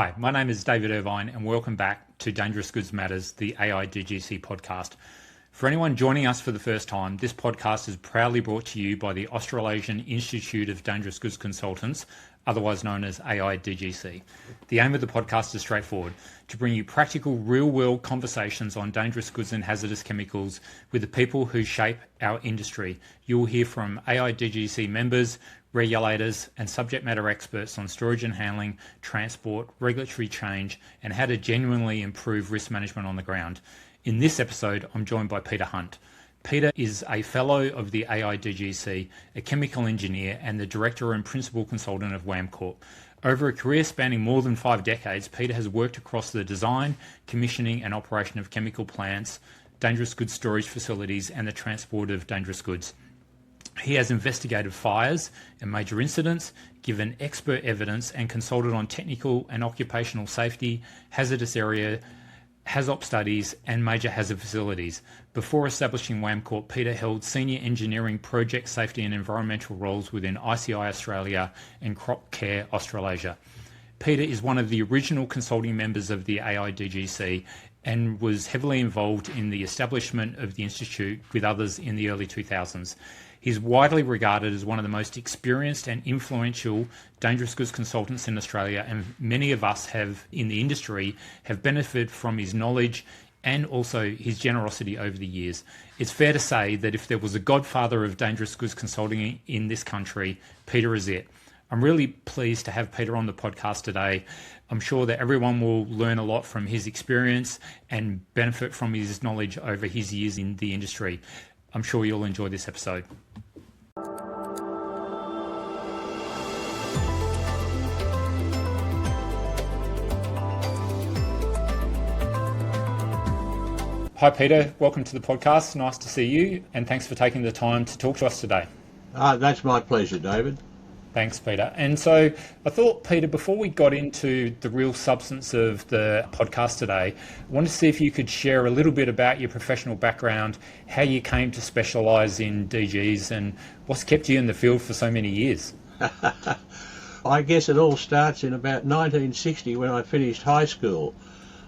Hi, my name is David Irvine and welcome back to Dangerous Goods Matters, the AIDGC podcast. For anyone joining us for the first time, this podcast is proudly brought to you by the Australasian Institute of Dangerous Goods Consultants, otherwise known as AIDGC. The aim of the podcast is straightforward: to bring you practical, real-world conversations on dangerous goods and hazardous chemicals with the people who shape our industry. You will hear from AIDGC members, regulators and subject matter experts on storage and handling, transport, regulatory change, and how to genuinely improve risk management on the ground. In this episode, I'm joined by Peter Hunt. Peter is a fellow of the AIDGC, a chemical engineer, and the director and principal consultant of WAM Corp. Over a career spanning more than 5 decades, Peter has worked across the design, commissioning, and operation of chemical plants, dangerous goods storage facilities, and the transport of dangerous goods. He has investigated fires and major incidents, given expert evidence, and consulted on technical and occupational safety, hazardous area, HAZOP studies, and major hazard facilities. Before establishing WAM Corp, Peter held senior engineering, project safety and environmental roles within ICI Australia and CropCare Australasia. Peter is one of the original consulting members of the AIDGC and was heavily involved in the establishment of the Institute with others in the early 2000s. He's widely regarded as one of the most experienced and influential dangerous goods consultants in Australia, and many of us in the industry have benefited from his knowledge and also his generosity over the years. It's fair to say that if there was a godfather of dangerous goods consulting in this country, Peter is it. I'm really pleased to have Peter on the podcast today. I'm sure that everyone will learn a lot from his experience and benefit from his knowledge over his years in the industry. I'm sure you'll enjoy this episode. Hi Peter, welcome to the podcast. Nice to see you, and thanks for taking the time to talk to us today. That's my pleasure, David. Thanks, Peter. And so I thought, Peter, before we got into the real substance of the podcast today, I wanted to see if you could share a little bit about your professional background, how you came to specialise in DGs, and what's kept you in the field for so many years. I guess it all starts in about 1960 when I finished high school.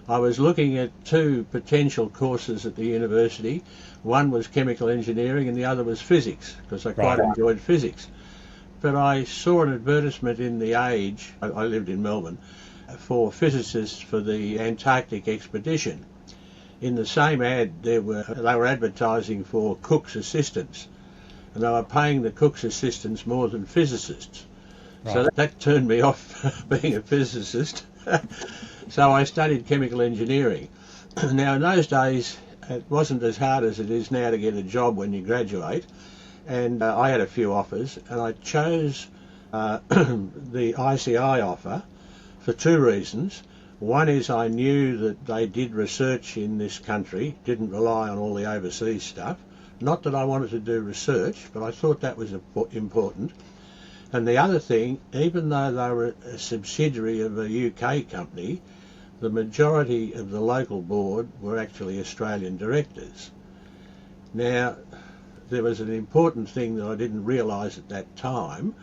I was looking at 2 potential courses at the university. One was chemical engineering and the other was physics, because I quite enjoyed physics. But I saw an advertisement in the Age, I lived in Melbourne, for physicists for the Antarctic expedition. In the same ad, they were advertising for cook's assistants, and they were paying the cook's assistants more than physicists. Right. So that turned me off being a physicist. So I studied chemical engineering. Now in those days, it wasn't as hard as it is now to get a job when you graduate. And I had a few offers, and I chose the ICI offer for 2 reasons. One is I knew that they did research in this country, didn't rely on all the overseas stuff. Not that I wanted to do research, but I thought that was important. And the other thing, even though they were a subsidiary of a UK company, the majority of the local board were actually Australian directors. Now, there was an important thing that I didn't realise at that time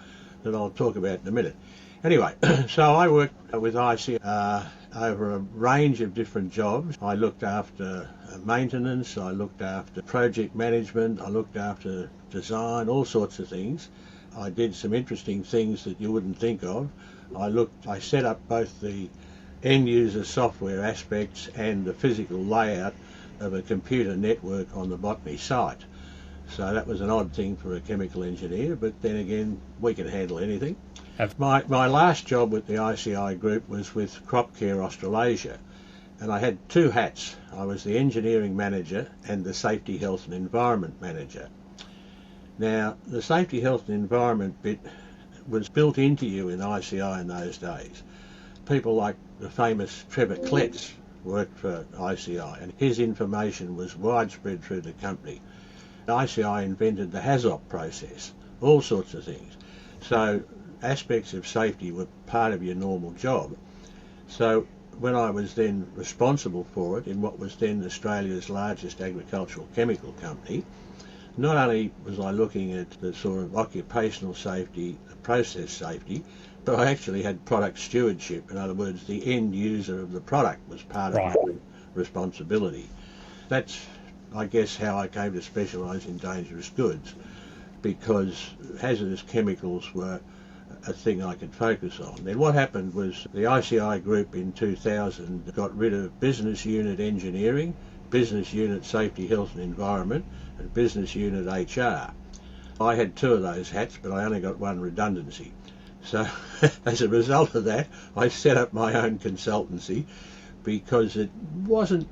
that I'll talk about in a minute. Anyway, so I worked with ICI over a range of different jobs. I looked after maintenance, I looked after project management, I looked after design, all sorts of things. I did some interesting things that you wouldn't think of. I set up both the end user software aspects and the physical layout of a computer network on the Botany site. So that was an odd thing for a chemical engineer, but then again, we can handle anything. My last job with the ICI group was with CropCare Australasia, and I had 2 hats. I was the engineering manager and the safety, health and environment manager. Now, the safety, health and environment bit was built into you in ICI in those days. People like the famous Trevor Kletz worked for ICI, and his information was widespread through the company. ICI invented the HAZOP process, all sorts of things. So aspects of safety were part of your normal job. So when I was then responsible for it in what was then Australia's largest agricultural chemical company, not only was I looking at the sort of occupational safety, the process safety, But I actually had product stewardship. In other words, the end user of the product was part of Right. my responsibility. That's, I guess, how I came to specialise in dangerous goods, because hazardous chemicals were a thing I could focus on. Then what happened was the ICI group in 2000 got rid of business unit engineering, business unit safety, health and environment, and business unit HR. I had two of those hats, but I only got one redundancy. So as a result of that, I set up my own consultancy, because it wasn't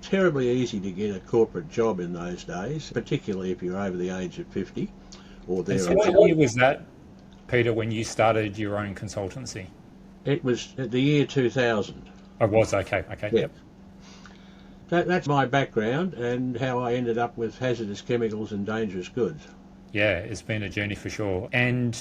terribly easy to get a corporate job in those days, particularly if you're over the age of 50 or And so thereabouts. what year was that, Peter, when you started your own consultancy? It was at the year 2000. I was, okay, Yeah. yep. That's my background and how I ended up with hazardous chemicals and dangerous goods. Yeah, it's been a journey for sure. And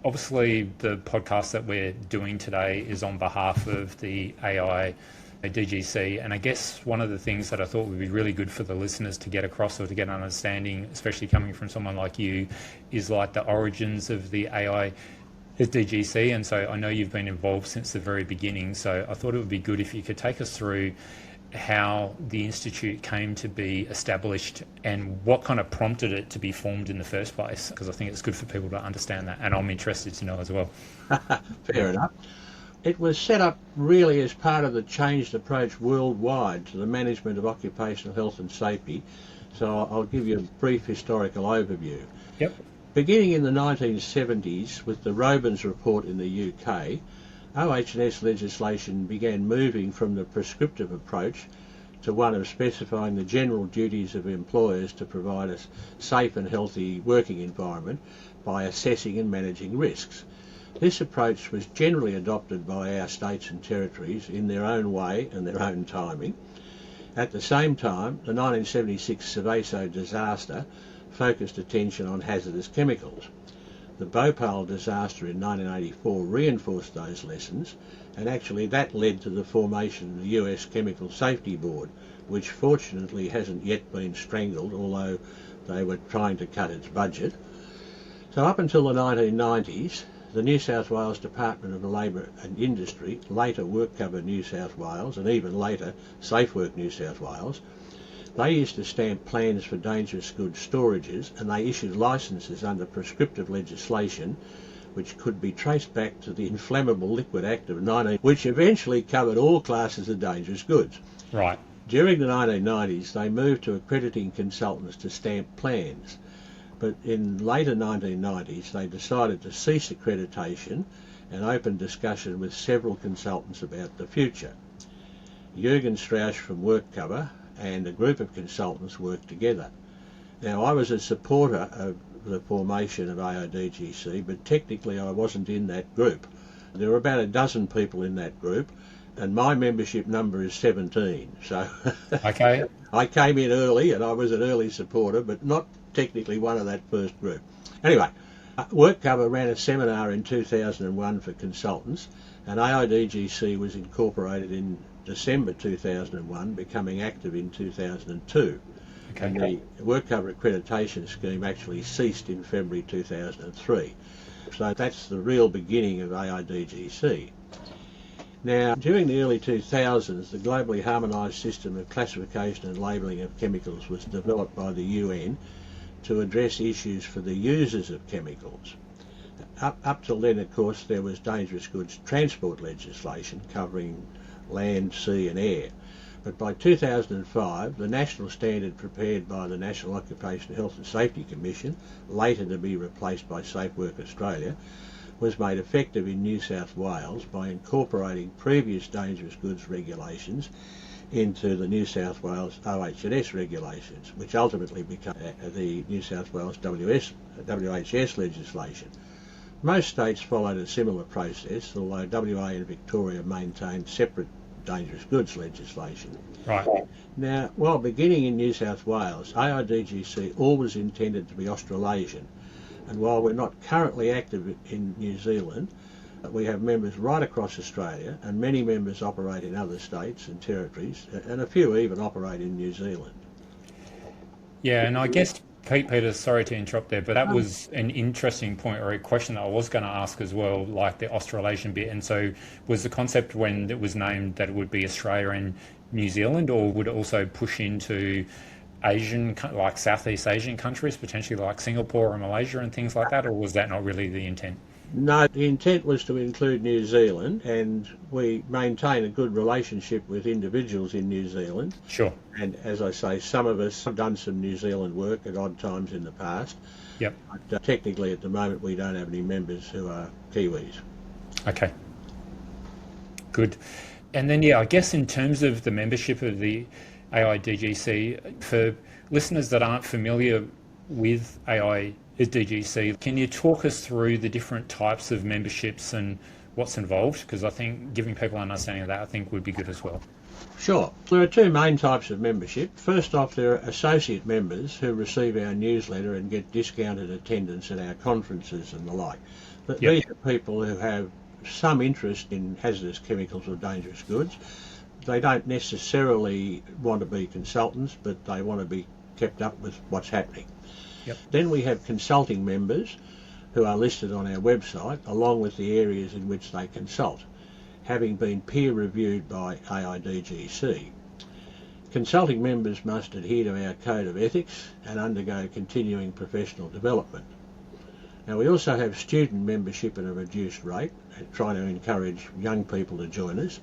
obviously the podcast that we're doing today is on behalf of the AIDGC. And I guess one of the things that I thought would be really good for the listeners to get across, or to get an understanding, especially coming from someone like you, is like the origins of the AIDGC. And so I know you've been involved since the very beginning. So I thought it would be good if you could take us through how the Institute came to be established and what kind of prompted it to be formed in the first place, because I think it's good for people to understand that, and I'm interested to know as well. Fair enough. It was set up really as part of the changed approach worldwide to the management of occupational health and safety. So I'll give you a brief historical overview. Yep. Beginning in the 1970s with the Robins report in the UK, OH&S legislation began moving from the prescriptive approach to one of specifying the general duties of employers to provide a safe and healthy working environment by assessing and managing risks. This approach was generally adopted by our states and territories in their own way and their own timing. At the same time, the 1976 Seveso disaster focused attention on hazardous chemicals. The Bhopal disaster in 1984 reinforced those lessons, and actually that led to the formation of the US Chemical Safety Board, which fortunately hasn't yet been strangled, although they were trying to cut its budget. So up until the 1990s, the New South Wales Department of Labour and Industry, later WorkCover New South Wales, and even later SafeWork New South Wales, they used to stamp plans for dangerous goods storages, and they issued licences under prescriptive legislation which could be traced back to the Inflammable Liquid Act of 19, which eventually covered all classes of dangerous goods. Right. During the 1990s, they moved to accrediting consultants to stamp plans, but in later 1990s they decided to cease accreditation and open discussion with several consultants about the future. Jürgen Strauss from WorkCover and a group of consultants worked together. Now, I was a supporter of the formation of AIDGC, but technically I wasn't in that group. There were about a dozen people in that group, and my membership number is 17. So Okay. I came in early, and I was an early supporter, but not technically one of that first group. Anyway, WorkCover ran a seminar in 2001 for consultants, and AIDGC was incorporated in December 2001, becoming active in 2002. Okay. And the WorkCover accreditation scheme actually ceased in February 2003. So that's the real beginning of AIDGC. Now, during the early 2000s, the globally harmonised system of classification and labelling of chemicals was developed by the UN to address issues for the users of chemicals. Up till then, of course, there was dangerous goods transport legislation covering land, sea and air. But by 2005, the national standard prepared by the National Occupational Health and Safety Commission, later to be replaced by SafeWork Australia, was made effective in New South Wales by incorporating previous dangerous goods regulations into the New South Wales OH&S regulations, which ultimately became the New South Wales WHS legislation. Most states followed a similar process, although WA and Victoria maintained separate dangerous goods legislation. Right. Now, while beginning in New South Wales, AIDGC always intended to be Australasian, and while we're not currently active in New Zealand, we have members right across Australia, and many members operate in other states and territories, and a few even operate in New Zealand. Yeah, and I guess Peter, sorry to interrupt there, but that was an interesting point or a question that I was going to ask as well, like the Australasian bit. And so was the concept when it was named that it would be Australia and New Zealand, or would it also push into Asian, like Southeast Asian countries, potentially like Singapore or Malaysia and things like that, or was that not really the intent? No, the intent was to include New Zealand, and we maintain a good relationship with individuals in New Zealand. Sure. And as I say, some of us have done some New Zealand work at odd times in the past. Yep. But technically, at the moment, we don't have any members who are Kiwis. Okay. Good. And then, yeah, I guess in terms of the membership of the AIDGC, for listeners that aren't familiar with AIDGC, can you talk us through the different types of memberships and what's involved? Because I think giving people an understanding of that, I think would be good as well. Sure. There are two main types of membership. First off, there are associate members who receive our newsletter and get discounted attendance at our conferences and the like. But these are people who have some interest in hazardous chemicals or dangerous goods. They don't necessarily want to be consultants, but they want to be kept up with what's happening. Yep. Then we have consulting members who are listed on our website, along with the areas in which they consult, having been peer reviewed by AIDGC. Consulting members must adhere to our code of ethics and undergo continuing professional development. Now, we also have student membership at a reduced rate, trying to encourage young people to join us.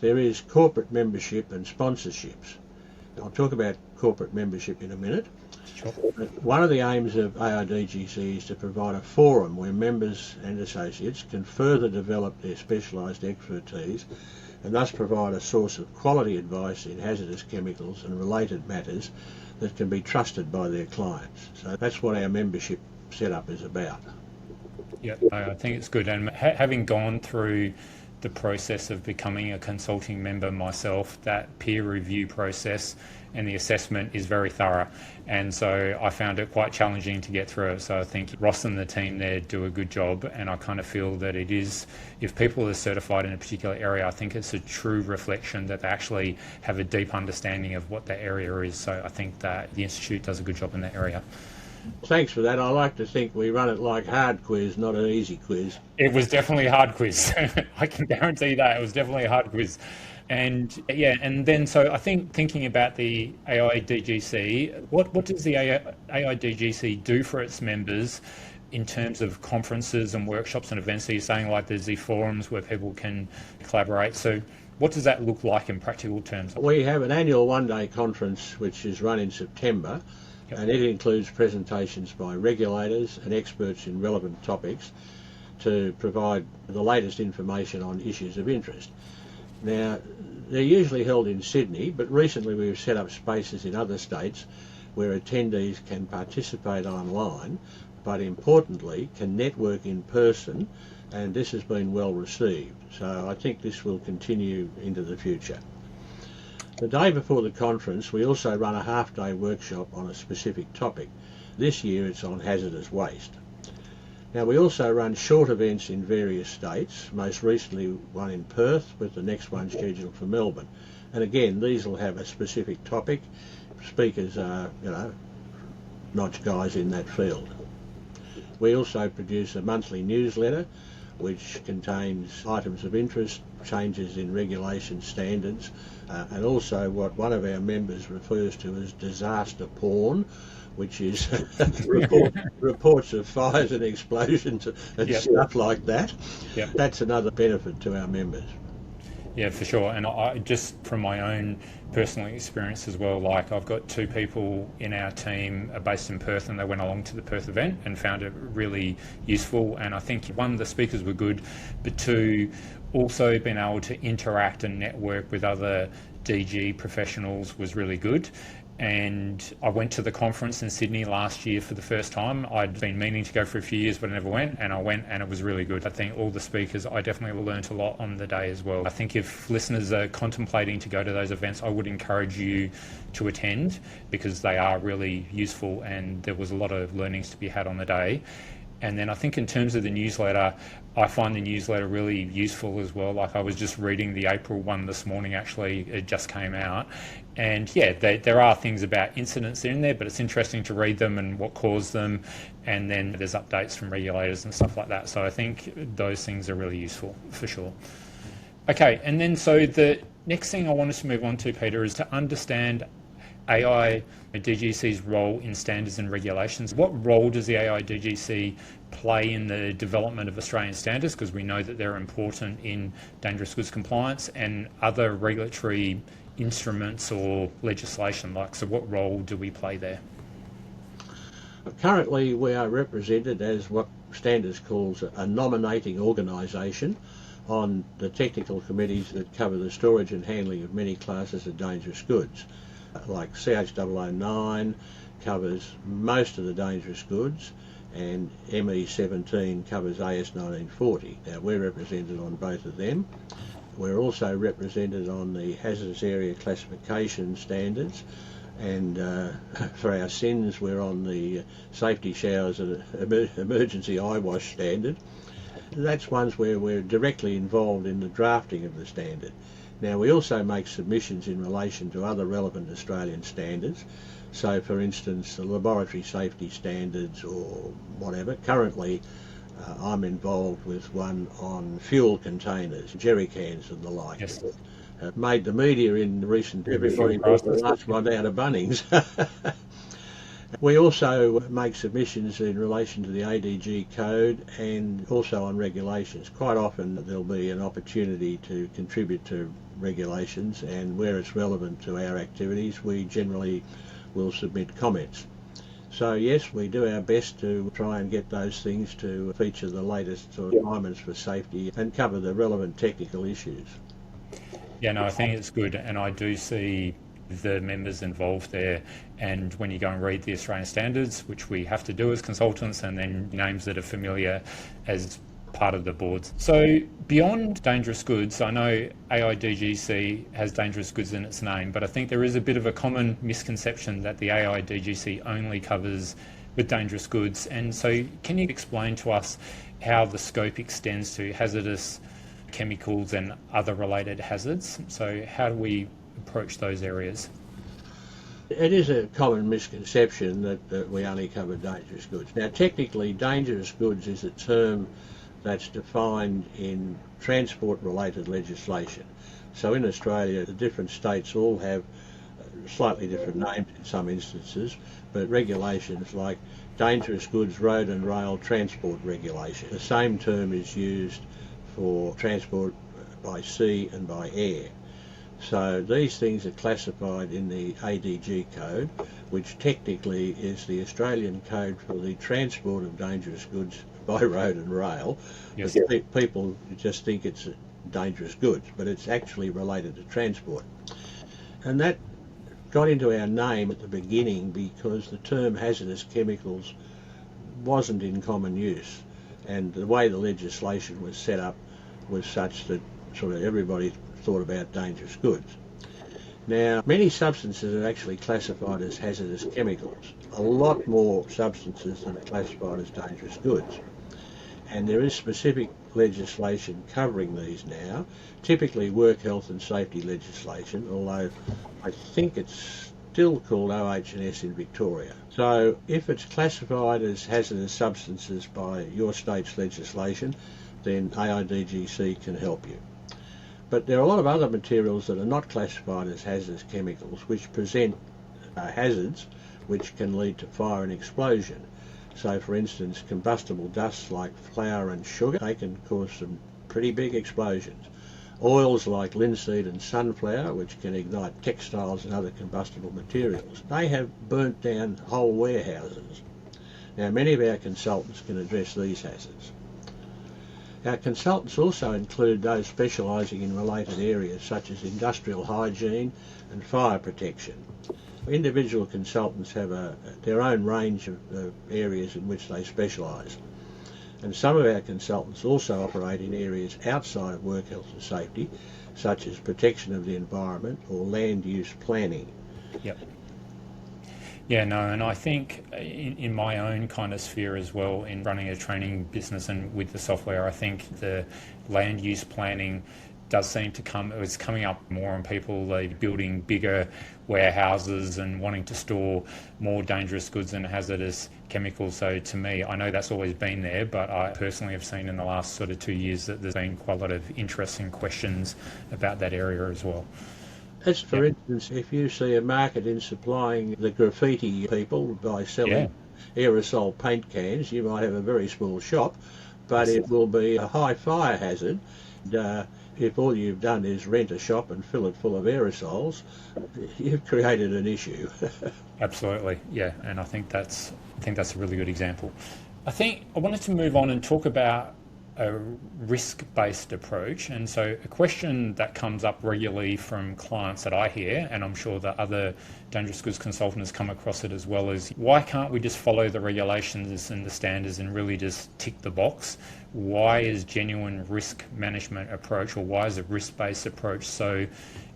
There is corporate membership and sponsorships. I'll talk about corporate membership in a minute. Sure. One of the aims of AIDGC is to provide a forum where members and associates can further develop their specialised expertise and thus provide a source of quality advice in hazardous chemicals and related matters that can be trusted by their clients. So that's what our membership setup is about. Yeah, I think it's good. And having gone through the process of becoming a consulting member myself, that peer review process and the assessment is very thorough. And so I found it quite challenging to get through it. So I think Ross and the team there do a good job. And I kind of feel that it is, if people are certified in a particular area, I think it's a true reflection that they actually have a deep understanding of what that area is. So I think that the Institute does a good job in that area. Thanks for that. I like to think we run it like hard quiz, not an easy quiz. It was definitely a hard quiz. I can guarantee that. It was definitely a hard quiz. And yeah, and then so I think thinking about the AIDGC, what does the AIDGC do for its members in terms of conferences and workshops and events? So you're saying like there's the forums where people can collaborate. So what does that look like in practical terms? We have an annual one-day conference which is run in September. Yep. And it includes presentations by regulators and experts in relevant topics to provide the latest information on issues of interest. Now, they're usually held in Sydney, but recently we've set up spaces in other states where attendees can participate online, but importantly can network in person, and this has been well received. So I think this will continue into the future. The day before the conference, we also run a half-day workshop on a specific topic. This year it's on hazardous waste. Now, we also run short events in various states, most recently one in Perth, with the next one scheduled for Melbourne. And again, these will have a specific topic. Speakers are, notch guys in that field. We also produce a monthly newsletter which contains items of interest, changes in regulation standards, and also what one of our members refers to as disaster porn, which is reports of fires and explosions and stuff like that. Yep. That's another benefit to our members. Yeah, for sure. And I just from my own personal experience as well, like I've got two people in our team based in Perth and they went along to the Perth event and found it really useful. And I think one, the speakers were good, but two, also being able to interact and network with other DG professionals was really good. And I went to the conference in Sydney last year for the first time. I'd been meaning to go for a few years, but I never went, and I went, and it was really good. I think all the speakers, I definitely learned a lot on the day as well. I think if listeners are contemplating to go to those events, I would encourage you to attend because they are really useful, and there was a lot of learnings to be had on the day. And then I think in terms of the newsletter, I find the newsletter really useful as well. Like I was just reading the April one this morning, actually, it just came out. And yeah, there are things about incidents in there, but it's interesting to read them and what caused them. And then there's updates from regulators and stuff like that. So I think those things are really useful for sure. Okay, and then so the next thing I wanted to move on to, Peter, is to understand AIDGC's role in standards and regulations. What role does the AIDGC play in the development of Australian standards? Because we know that they're important in dangerous goods compliance and other regulatory instruments or legislation like. So what role do we play there? Currently we are represented as what Standards calls a nominating organisation on the technical committees that cover the storage and handling of many classes of dangerous goods. Like CH009 covers most of the dangerous goods, and ME17 covers AS 1940. Now we're represented on both of them. We're also represented on the hazardous area classification standards, and for our sins we're on the safety showers and emergency eye wash standard. That's ones where we're directly involved in the drafting of the standard. Now we also make submissions in relation to other relevant Australian standards. So for instance, the laboratory safety standards or whatever. Currently I'm involved with one on fuel containers, jerry cans and the like. Yes. Made the media in recent, everybody bought the last one out of Bunnings. We also make submissions in relation to the ADG code and also on regulations. Quite often there'll be an opportunity to contribute to regulations, and where it's relevant to our activities we generally will submit comments. So yes, we do our best to try and get those things to feature the latest requirements for safety and cover the relevant technical issues. Yeah, no, I think it's good, and I do see the members involved there, and when you go and read the Australian standards, which we have to do as consultants, and then names that are familiar as part of the boards. So beyond dangerous goods, I know AIDGC has dangerous goods in its name, but I think there is a bit of a common misconception that the AIDGC only covers with dangerous goods. And so can you explain to us how the scope extends to hazardous chemicals and other related hazards? So how do we approach those areas? It is a common misconception that we only cover dangerous goods. Now technically dangerous goods is a term that's defined in transport related legislation. So in Australia the different states all have slightly different names in some instances, but regulations like dangerous goods road and rail transport regulation. The same term is used for transport by sea and by air. So these things are classified in the ADG code, which technically is the Australian code for the transport of dangerous goods by road and rail. Yes. People just think it's dangerous goods, but it's actually related to transport. And that got into our name at the beginning because the term hazardous chemicals wasn't in common use, and the way the legislation was set up was such that sort of everybody thought about dangerous goods. Now, many substances are actually classified as hazardous chemicals. A lot more substances than are classified as dangerous goods. And there is specific legislation covering these now, typically work health and safety legislation, although I think it's still called OH&S in Victoria. So if it's classified as hazardous substances by your state's legislation, then AIDGC can help you. But there are a lot of other materials that are not classified as hazardous chemicals which present hazards which can lead to fire and explosion. So for instance, combustible dusts like flour and sugar, they can cause some pretty big explosions. Oils like linseed and sunflower, which can ignite textiles and other combustible materials, they have burnt down whole warehouses. Now many of our consultants can address these hazards. Our consultants also include those specialising in related areas such as industrial hygiene and fire protection. Individual consultants have their own range of areas in which they specialise. And some of our consultants also operate in areas outside of work health and safety, such as protection of the environment or land use planning. Yep. Yeah, no, and I think in my own kind of sphere as well, in running a training business and with the software, I think the land use planning does seem to it's coming up more on people like building bigger warehouses and wanting to store more dangerous goods and hazardous chemicals. So to me, I know that's always been there, but I personally have seen in the last sort of 2 years that there's been quite a lot of interesting questions about that area as well. As for instance, if you see a market in supplying the graffiti people by selling aerosol paint cans, you might have a very small shop, but it will be a high fire hazard. And, if all you've done is rent a shop and fill it full of aerosols, you've created an issue. Absolutely, yeah, and I think that's a really good example. I think I wanted to move on and talk about a risk-based approach, and so a question that comes up regularly from clients that I hear, and I'm sure that other dangerous goods consultants come across it as well, is why can't we just follow the regulations and the standards and really just tick the box? Why is genuine risk management approach, or why is a risk-based approach so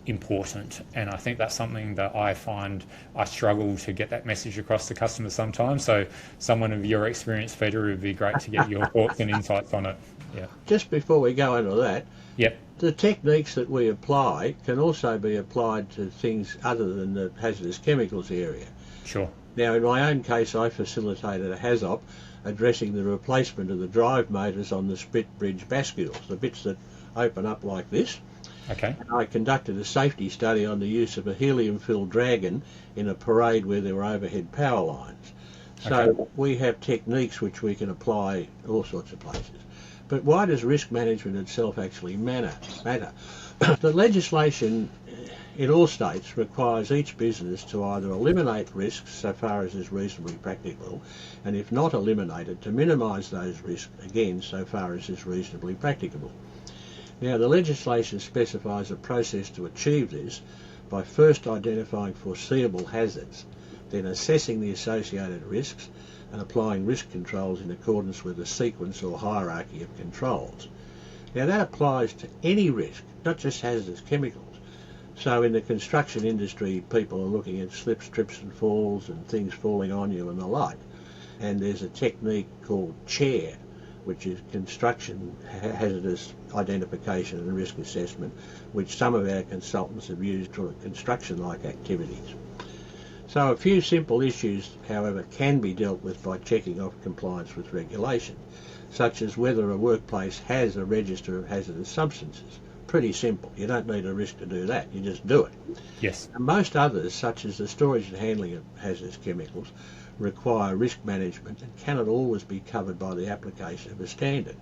important? And I think that's something that I find I struggle to get that message across to customers sometimes. So someone of your experience, Peter, it would be great to get your thoughts and insights on it. Yeah. Just before we go into that, Yep. the techniques that we apply can also be applied to things other than the hazardous chemicals area. Sure. Now, in my own case, I facilitated a HAZOP addressing the replacement of the drive motors on the split bridge bascules, the bits that open up like this. Okay. I conducted a safety study on the use of a helium-filled dragon in a parade where there were overhead power lines. So we have techniques which we can apply all sorts of places. But why does risk management itself actually matter? The legislation in all states requires each business to either eliminate risks so far as is reasonably practicable, and if not eliminated, to minimise those risks again so far as is reasonably practicable. Now, the legislation specifies a process to achieve this by first identifying foreseeable hazards, then assessing the associated risks and applying risk controls in accordance with a sequence or hierarchy of controls. Now, that applies to any risk, not just hazardous chemicals. So in the construction industry, people are looking at slips, trips and falls and things falling on you and the like. And there's a technique called CHAIR, which is Construction Hazardous Identification and Risk Assessment, which some of our consultants have used for construction-like activities. So a few simple issues, however, can be dealt with by checking off compliance with regulation, such as whether a workplace has a register of hazardous substances. Pretty simple. You don't need a risk to do that. You just do it. Yes. And most others, such as the storage and handling of hazardous chemicals, require risk management and cannot always be covered by the application of a standard.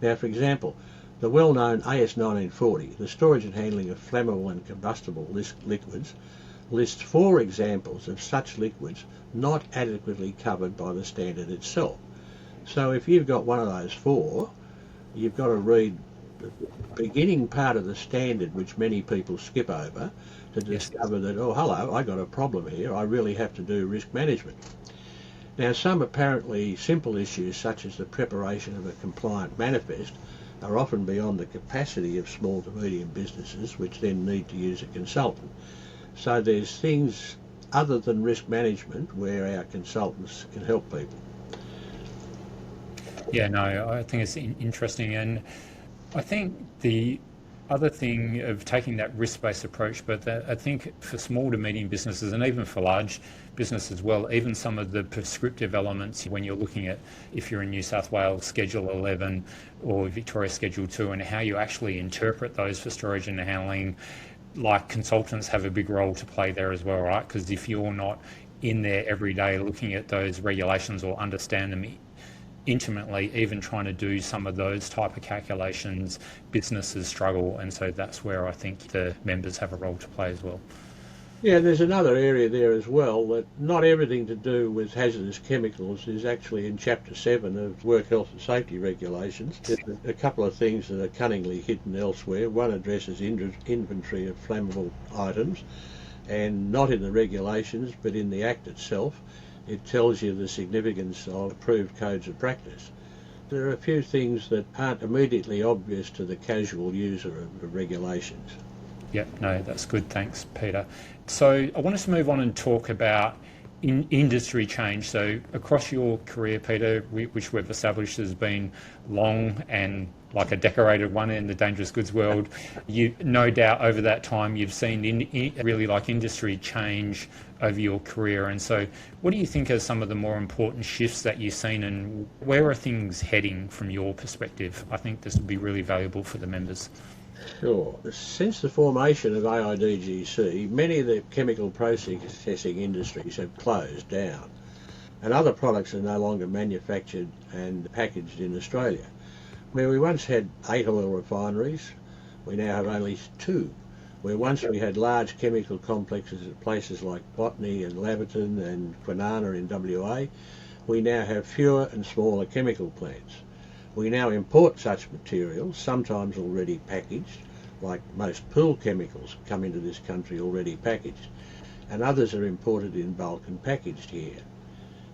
Now, for example, the well-known AS 1940, the storage and handling of flammable and combustible liquids, lists 4 examples of such liquids not adequately covered by the standard itself. So if you've got one of those 4, you've got to read the beginning part of the standard, which many people skip over, to discover that, oh, hello, I got a problem here, I really have to do risk management. Now, some apparently simple issues, such as the preparation of a compliant manifest, are often beyond the capacity of small to medium businesses, which then need to use a consultant. So there's things other than risk management where our consultants can help people. Yeah, no, I think it's interesting, and I think the other thing of taking that risk-based approach, but I think for small to medium businesses and even for large business as well, even some of the prescriptive elements when you're looking at, if you're in New South Wales Schedule 11 or Victoria Schedule 2, and how you actually interpret those for storage and handling, like consultants have a big role to play there as well, right? Because if you're not in there every day looking at those regulations or understand them intimately, even trying to do some of those type of calculations, businesses struggle, and so that's where I think the members have a role to play as well. Yeah, there's another area there as well, that not everything to do with hazardous chemicals is actually in Chapter 7 of Work Health and Safety Regulations. There's a couple of things that are cunningly hidden elsewhere. One addresses inventory of flammable items, and not in the regulations but in the Act itself. It tells you the significance of approved codes of practice. There are a few things that aren't immediately obvious to the casual user of the regulations. Yep, no, that's good. Thanks, Peter. So I want us to move on and talk about industry change. So across your career, Peter, which we've established has been long and like a decorated one in the dangerous goods world, you no doubt over that time you've seen really like industry change over your career. And so what do you think are some of the more important shifts that you've seen, and where are things heading from your perspective? I think this would be really valuable for the members. Sure. Since the formation of AIDGC, many of the chemical processing industries have closed down, and other products are no longer manufactured and packaged in Australia. Where we once had 8 oil refineries, we now have only 2. Where once we had large chemical complexes at places like Botany and Laverton and Kwinana in WA, we now have fewer and smaller chemical plants. We now import such materials, sometimes already packaged, like most pool chemicals come into this country already packaged, and others are imported in bulk and packaged here.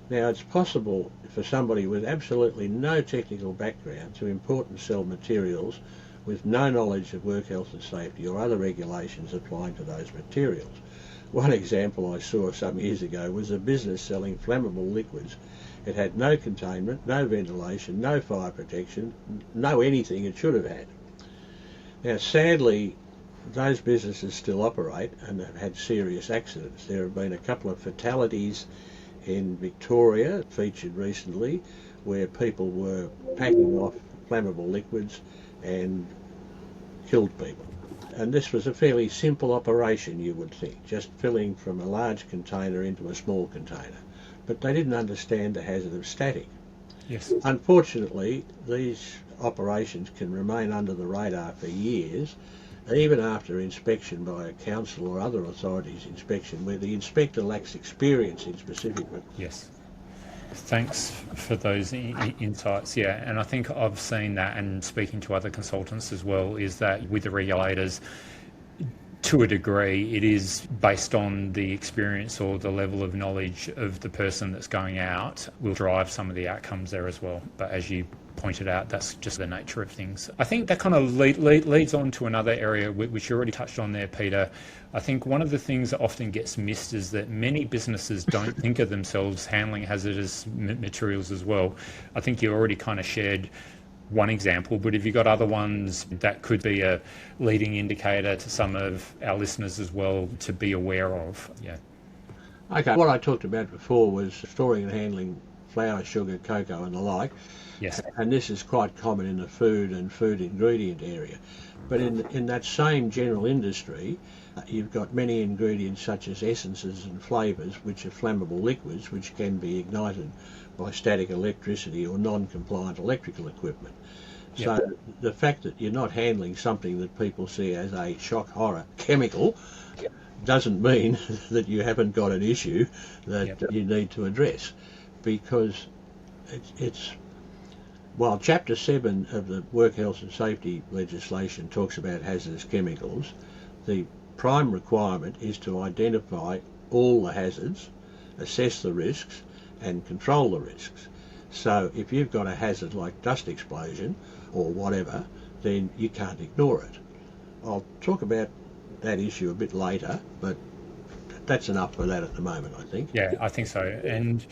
Now, it's possible for somebody with absolutely no technical background to import and sell materials with no knowledge of work health and safety or other regulations applying to those materials. One example I saw some years ago was a business selling flammable liquids. It had no containment, no ventilation, no fire protection, no anything it should have had. Now, sadly, those businesses still operate and have had serious accidents. There have been a couple of fatalities in Victoria, featured recently, where people were packing off flammable liquids and killed people. And this was a fairly simple operation, you would think, just filling from a large container into a small container. But they didn't understand the hazard of static. Yes. Unfortunately, these operations can remain under the radar for years, even after inspection by a council or other authorities' inspection, where the inspector lacks experience in specific. Yes. Thanks for those insights. Yeah, and I think I've seen that, and speaking to other consultants as well, is that with the regulators, to a degree, it is based on the experience or the level of knowledge of the person that's going out will drive some of the outcomes there as well. But as you pointed out, that's just the nature of things. I think that kind of leads on to another area which you already touched on there, Peter. I think one of the things that often gets missed is that many businesses don't think of themselves handling hazardous materials as well. I think you already kind of shared one example, but if you've got other ones that could be a leading indicator to some of our listeners as well to be aware of. Yeah. Okay, what I talked about before was storing and handling flour, sugar, cocoa and the like. Yes. And this is quite common in the food and food ingredient area. But in that same general industry, you've got many ingredients such as essences and flavours, which are flammable liquids, which can be ignited by static electricity or non-compliant electrical equipment. So the fact that you're not handling something that people see as a shock horror chemical doesn't mean that you haven't got an issue that you need to address, because it's while Chapter 7 of the Work Health and Safety legislation talks about hazardous chemicals, the prime requirement is to identify all the hazards, assess the risks and control the risks. So if you've got a hazard like dust explosion or whatever, then you can't ignore it. I'll talk about that issue a bit later, but that's enough for that at the moment, I think. Yeah, I think so. And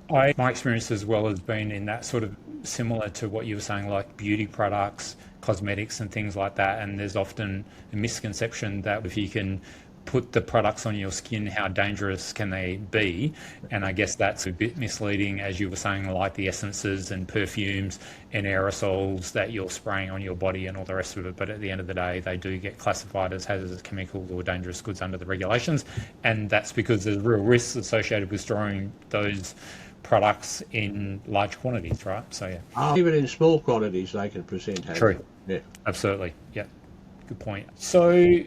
my experience as well has been in that sort of similar to what you were saying, like beauty products, cosmetics and things like that. And there's often a misconception that if you can put the products on your skin, how dangerous can they be? And I guess that's a bit misleading, as you were saying, like the essences and perfumes and aerosols that you're spraying on your body and all the rest of it. But at the end of the day, they do get classified as hazardous chemicals or dangerous goods under the regulations. And that's because there's real risks associated with storing those products in large quantities, right? So yeah. Even in small quantities, they can present hazard. True. Yeah. Absolutely. Yeah. Good point. So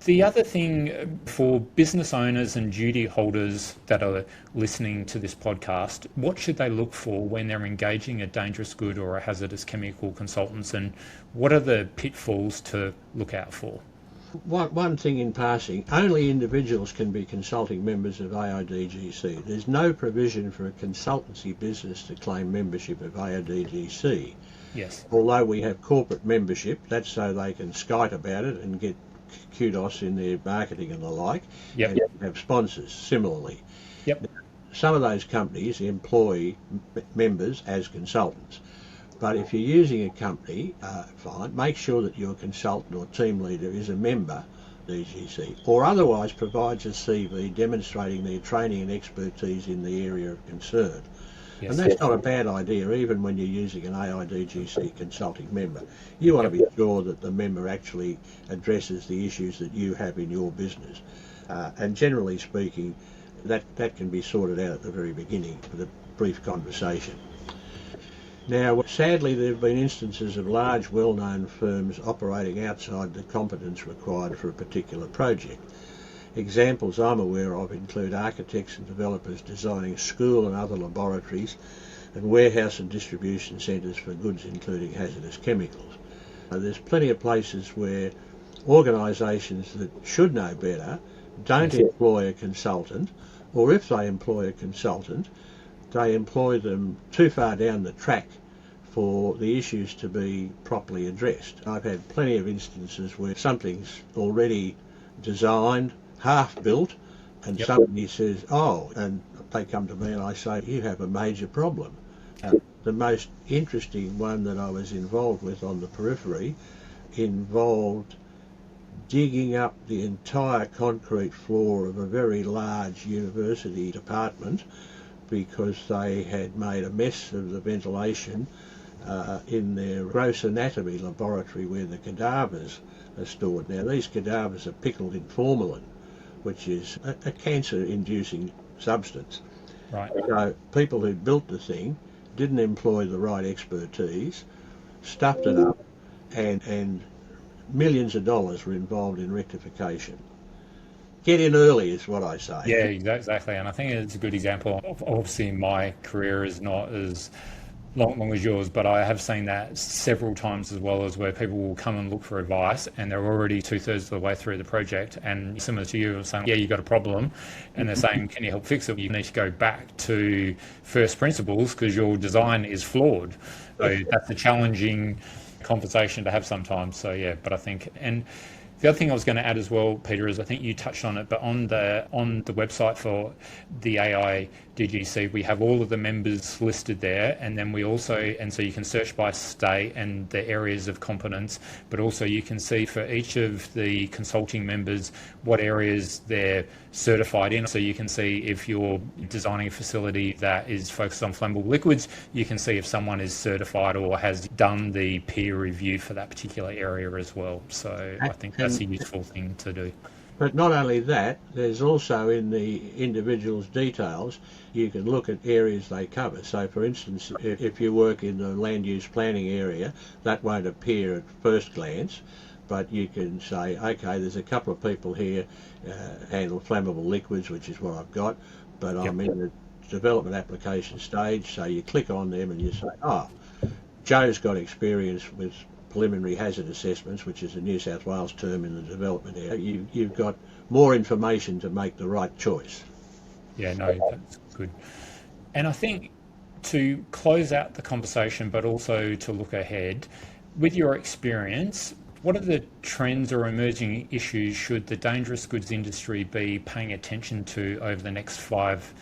the other thing for business owners and duty holders that are listening to this podcast, what should they look for when they're engaging a dangerous good or a hazardous chemical consultants, and what are the pitfalls to look out for? One thing in passing, only individuals can be consulting members of AIDGC. There's no provision for a consultancy business to claim membership of AIDGC. Yes. Although we have corporate membership, that's so they can skite about it and get kudos in their marketing and the like, Yep. and have sponsors similarly. Yep. Some of those companies employ members as consultants. But if you're using a company, fine, make sure that your consultant or team leader is a member of AIDGC, or otherwise provides a CV demonstrating their training and expertise in the area of concern. Yes. And that's not a bad idea, even when you're using an AIDGC consulting member. You want to be sure that the member actually addresses the issues that you have in your business. And generally speaking, that can be sorted out at the very beginning with a brief conversation. Now, sadly, there have been instances of large, well-known firms operating outside the competence required for a particular project. Examples I'm aware of include architects and developers designing school and other laboratories and warehouse and distribution centres for goods including hazardous chemicals. There's plenty of places where organisations that should know better don't employ a consultant, or if they employ a consultant, they employ them too far down the track for the issues to be properly addressed. I've had plenty of instances where something's already designed, half built, and somebody says, oh, and they come to me and I say, you have a major problem. The most interesting one that I was involved with on the periphery involved digging up the entire concrete floor of a very large university department because they had made a mess of the ventilation in their gross anatomy laboratory where the cadavers are stored. Now, these cadavers are pickled in formalin, which is a cancer-inducing substance. Right. So people who built the thing didn't employ the right expertise, stuffed it up, and millions of dollars were involved in rectification. Get in early is what I say. Yeah, exactly. And I think it's a good example. Obviously, my career is not as long as yours, but I have seen that several times as well, as where people will come and look for advice and they're already 2/3 of the way through the project, and similar to you, saying, yeah, you got a problem, and they're saying, can you help fix it? You need to go back to first principles because your design is flawed. So that's a challenging conversation to have sometimes. So yeah, but I think, and the other thing I was going to add as well, Peter, is I think you touched on it, but on the website for the AIDGC, we have all of the members listed there, and then we also, and so you can search by state and the areas of competence, but also you can see for each of the consulting members what areas they're certified in. So you can see if you're designing a facility that is focused on flammable liquids, you can see if someone is certified or has done the peer review for that particular area as well. So I think that's a useful thing to do. But not only that, there's also in the individual's details, you can look at areas they cover. So for instance, if you work in the land use planning area, that won't appear at first glance, but you can say, okay, there's a couple of people here handle flammable liquids, which is what I've got, but I'm in the development application stage. So you click on them and you say, oh, Joe's got experience with preliminary hazard assessments, which is a New South Wales term in the development area. You've got more information to make the right choice. Yeah, no, that's good. And I think to close out the conversation, but also to look ahead, with your experience, what are the trends or emerging issues should the dangerous goods industry be paying attention to over the next 5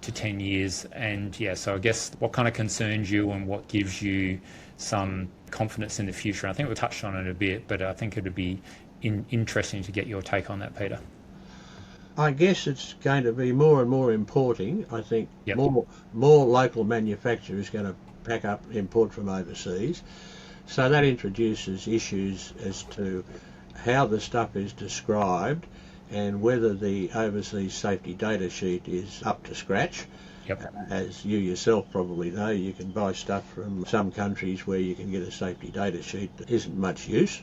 to 10 years? And yeah, so I guess what kind of concerns you and what gives you some confidence in the future? I think we touched on it a bit, but I think it would be interesting to get your take on that, Peter. I guess it's going to be more and more importing. I think more local manufacture is going to pack up import from overseas. So that introduces issues as to how the stuff is described and whether the overseas safety data sheet is up to scratch. As you yourself probably know, you can buy stuff from some countries where you can get a safety data sheet that isn't much use.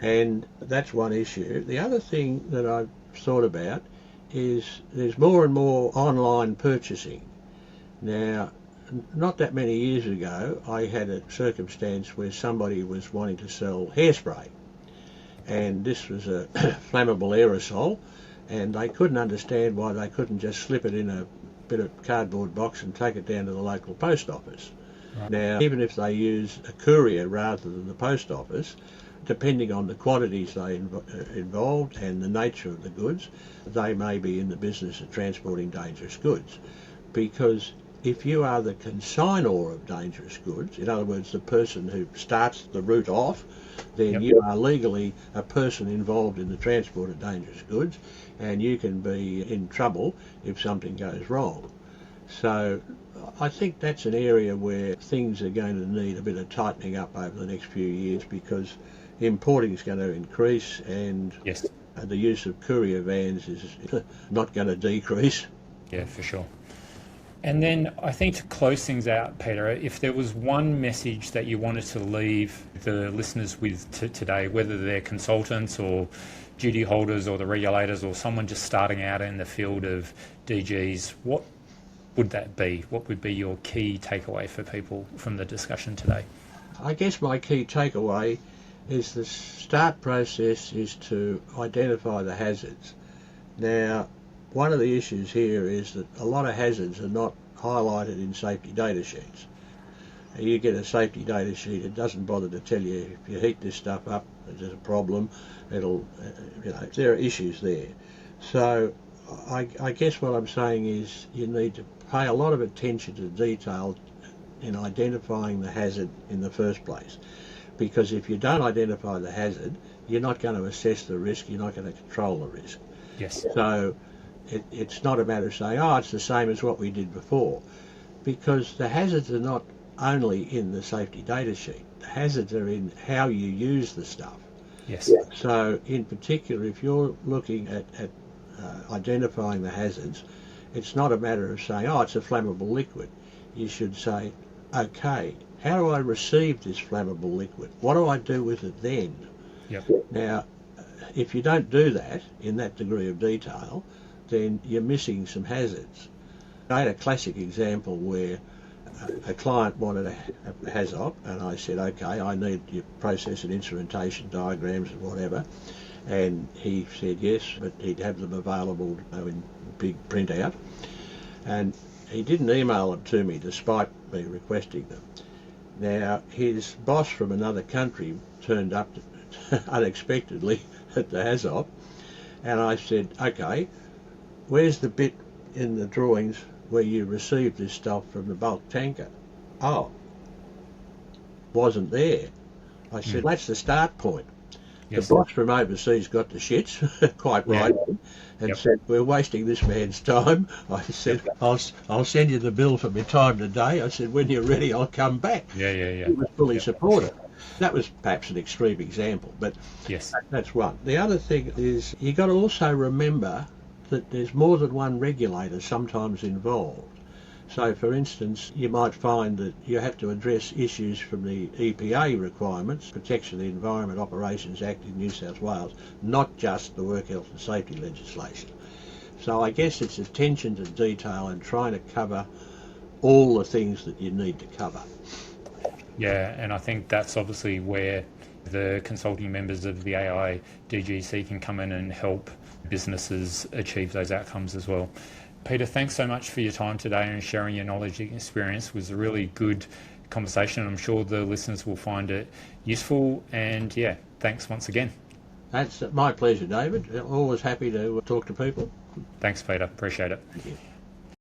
And that's one issue. The other thing that I've thought about is there's more and more online purchasing. Now, not that many years ago, I had a circumstance where somebody was wanting to sell hairspray. And this was a flammable aerosol, and they couldn't understand why they couldn't just slip it in a bit of cardboard box and take it down to the local post office. Now, even if they use a courier rather than the post office, depending on the quantities they involved and the nature of the goods, they may be in the business of transporting dangerous goods. Because if you are the consignor of dangerous goods, in other words, the person who starts the route off, then you are legally a person involved in the transport of dangerous goods, and you can be in trouble if something goes wrong. So I think that's an area where things are going to need a bit of tightening up over the next few years, because importing is going to increase, and the use of courier vans is not going to decrease. Yeah, for sure. And then I think to close things out, Peter, if there was one message that you wanted to leave the listeners with today, whether they're consultants or duty holders or the regulators or someone just starting out in the field of DGs, what would that be? What would be your key takeaway for people from the discussion today? I guess my key takeaway is the start process is to identify the hazards. Now, one of the issues here is that a lot of hazards are not highlighted in safety data sheets. You get a safety data sheet, it doesn't bother to tell you if you heat this stuff up, there's a problem, it'll, there are issues there. So I guess what I'm saying is you need to pay a lot of attention to detail in identifying the hazard in the first place. Because if you don't identify the hazard, you're not going to assess the risk, you're not going to control the risk. Yes. So it's not a matter of saying, oh, it's the same as what we did before, because the hazards are not only in the safety data sheet. The hazards are in how you use the stuff. Yes. So in particular, if you're looking at identifying the hazards, it's not a matter of saying, oh, it's a flammable liquid. You should say, okay, how do I receive this flammable liquid? What do I do with it then? Yep. Now, if you don't do that in that degree of detail, then you're missing some hazards. I had a classic example where a client wanted a HAZOP, and I said, okay, I need your process and instrumentation diagrams and whatever. And he said yes, but he'd have them available in big printout. And he didn't email them to me despite me requesting them. Now, his boss from another country turned up unexpectedly at the HAZOP, and I said, okay, where's the bit in the drawings where you received this stuff from the bulk tanker? Oh, wasn't there. I said, that's the start point. Yes. The boss from overseas got the shits, quite right, and said, we're wasting this man's time. I said, I'll send you the bill for my time today. I said, when you're ready, I'll come back. Yeah. He was fully supportive. That was perhaps an extreme example, but that's one. The other thing is you've got to also remember that there's more than one regulator sometimes involved. So, for instance, you might find that you have to address issues from the EPA requirements, Protection of the Environment Operations Act in New South Wales, not just the Work Health and Safety legislation. So I guess it's attention to detail and trying to cover all the things that you need to cover. Yeah, and I think that's obviously where the consulting members of the AIDGC can come in and help businesses achieve those outcomes as well. Peter, thanks so much for your time today and sharing your knowledge and experience. It was a really good conversation. I'm sure the listeners will find it useful, and thanks once again. That's my pleasure, David. Always happy to talk to people. Thanks, Peter. Appreciate it. Thank you.